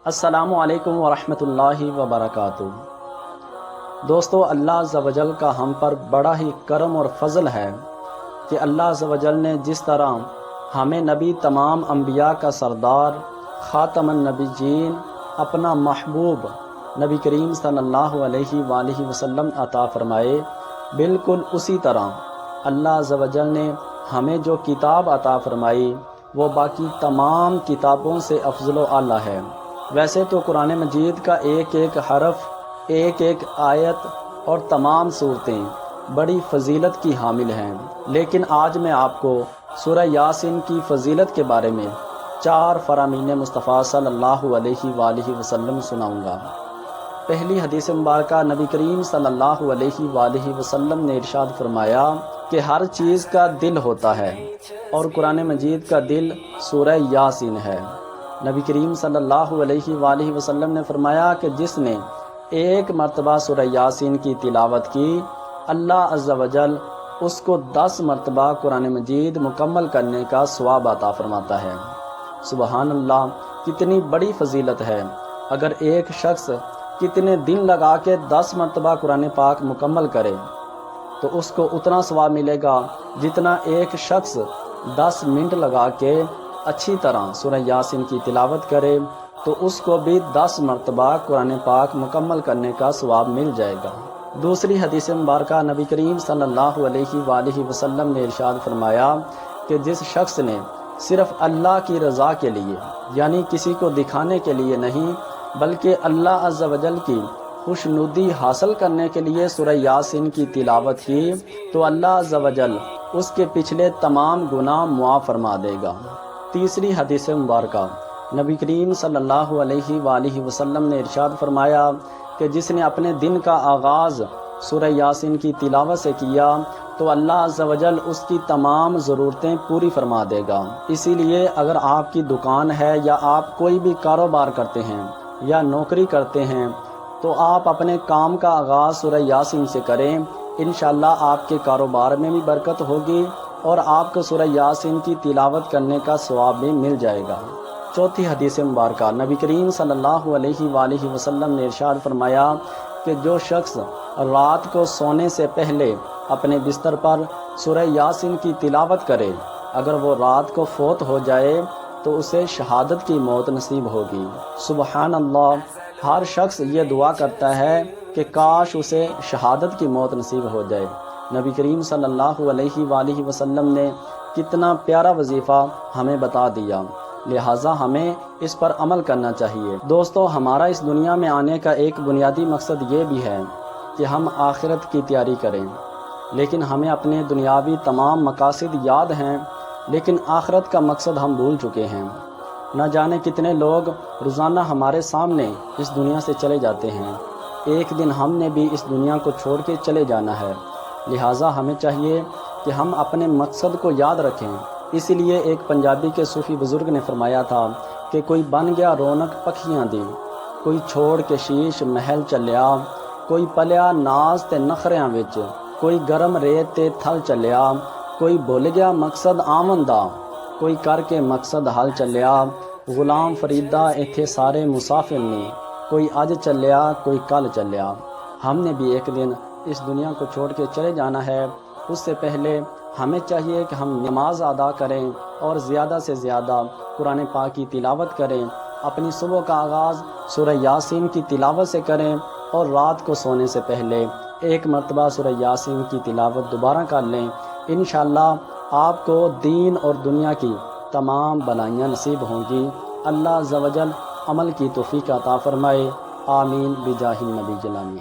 السلام علیکم ورحمۃ اللہ وبرکاتہ۔ دوستو، اللہ عز و جل کا ہم پر بڑا ہی کرم اور فضل ہے کہ اللہ عز و جل نے جس طرح ہمیں نبی تمام انبیاء کا سردار خاتم النبیین اپنا محبوب نبی کریم صلی اللہ علیہ وآلہ وسلم عطا فرمائے، بالکل اسی طرح اللہ عز و جل نے ہمیں جو کتاب عطا فرمائی وہ باقی تمام کتابوں سے افضل و اعلیٰ ہے۔ ویسے تو قرآن مجید کا ایک ایک حرف، ایک ایک آیت اور تمام صورتیں بڑی فضیلت کی حامل ہیں، لیکن آج میں آپ کو سورہ یاسین کی فضیلت کے بارے میں 4 فرامین مصطفیٰ صلی اللہ علیہ وآلہ وسلم سناؤں گا۔ پہلی حدیث مبارکہ نبی کریم صلی اللہ علیہ وآلہ وسلم نے ارشاد فرمایا کہ ہر چیز کا دل ہوتا ہے اور قرآن مجید کا دل سورہ یاسین ہے۔ نبی کریم صلی اللہ علیہ وآلہ وسلم نے فرمایا کہ جس نے ایک مرتبہ سورہ یاسین کی تلاوت کی، اللہ عز و جل اس کو 10 مرتبہ قرآن مجید مکمل کرنے کا ثواب عطا فرماتا ہے۔ سبحان اللہ، کتنی بڑی فضیلت ہے۔ اگر ایک شخص کتنے دن لگا کے 10 مرتبہ قرآن پاک مکمل کرے تو اس کو اتنا ثواب ملے گا جتنا ایک شخص 10 منٹ لگا کے اچھی طرح سورہ یاسین کی تلاوت کرے تو اس کو بھی 10 مرتبہ قرآن پاک مکمل کرنے کا ثواب مل جائے گا۔ دوسری حدیث مبارکہ نبی کریم صلی اللہ علیہ وآلہ وسلم نے ارشاد فرمایا کہ جس شخص نے صرف اللہ کی رضا کے لیے، یعنی کسی کو دکھانے کے لیے نہیں بلکہ اللہ عز و جل کی خوشنودی حاصل کرنے کے لیے سورہ یاسین کی تلاوت کی تو اللہ عز و جل اس کے پچھلے تمام گناہ معاف فرما دے گا۔ تیسری حدیث مبارکہ نبی کریم صلی اللہ علیہ وآلہ وسلم نے ارشاد فرمایا کہ جس نے اپنے دن کا آغاز سورہ یاسین کی تلاوت سے کیا تو اللہ عز و جل اس کی تمام ضرورتیں پوری فرما دے گا۔ اسی لیے اگر آپ کی دکان ہے یا آپ کوئی بھی کاروبار کرتے ہیں یا نوکری کرتے ہیں تو آپ اپنے کام کا آغاز سورہ یاسین سے کریں، انشاءاللہ آپ کے کاروبار میں بھی برکت ہوگی اور آپ کو سورہ یاسین کی تلاوت کرنے کا ثواب بھی مل جائے گا۔ چوتھی حدیث مبارکہ نبی کریم صلی اللہ علیہ وآلہ وسلم نے ارشاد فرمایا کہ جو شخص رات کو سونے سے پہلے اپنے بستر پر سورہ یاسین کی تلاوت کرے، اگر وہ رات کو فوت ہو جائے تو اسے شہادت کی موت نصیب ہوگی۔ سبحان اللہ، ہر شخص یہ دعا کرتا ہے کہ کاش اسے شہادت کی موت نصیب ہو جائے۔ نبی کریم صلی اللہ علیہ وآلہ وسلم نے کتنا پیارا وظیفہ ہمیں بتا دیا، لہٰذا ہمیں اس پر عمل کرنا چاہیے۔ دوستو، ہمارا اس دنیا میں آنے کا ایک بنیادی مقصد یہ بھی ہے کہ ہم آخرت کی تیاری کریں، لیکن ہمیں اپنے دنیاوی تمام مقاصد یاد ہیں لیکن آخرت کا مقصد ہم بھول چکے ہیں۔ نہ جانے کتنے لوگ روزانہ ہمارے سامنے اس دنیا سے چلے جاتے ہیں، ایک دن ہم نے بھی اس دنیا کو چھوڑ کے چلے جانا ہے، لہٰذا ہمیں چاہیے کہ ہم اپنے مقصد کو یاد رکھیں۔ اسی لیے ایک پنجابی کے صوفی بزرگ نے فرمایا تھا کہ کوئی بن گیا رونق پکھیاں دی، کوئی چھوڑ کے شیش محل چلیا، کوئی پلیا ناز تے نخریاں وچ، کوئی گرم ریت تے تھل چلیا، کوئی بھول گیا مقصد آمن دا، کوئی کر کے مقصد حل چلیا، غلام فریدا ایتھے سارے مسافر نے، کوئی اج چلیا کوئی کل چلیا۔ ہم نے بھی ایک دن اس دنیا کو چھوڑ کے چلے جانا ہے، اس سے پہلے ہمیں چاہیے کہ ہم نماز ادا کریں اور زیادہ سے زیادہ قرآن پاک کی تلاوت کریں، اپنی صبح کا آغاز سورہ یاسین کی تلاوت سے کریں اور رات کو سونے سے پہلے ایک مرتبہ سورہ یاسین کی تلاوت دوبارہ کر لیں۔ انشاءاللہ آپ کو دین اور دنیا کی تمام بلائیاں نصیب ہوں گی۔ اللہ عز و جل عمل کی توفیق عطا فرمائے، آمین بجاہ النبی جلامی۔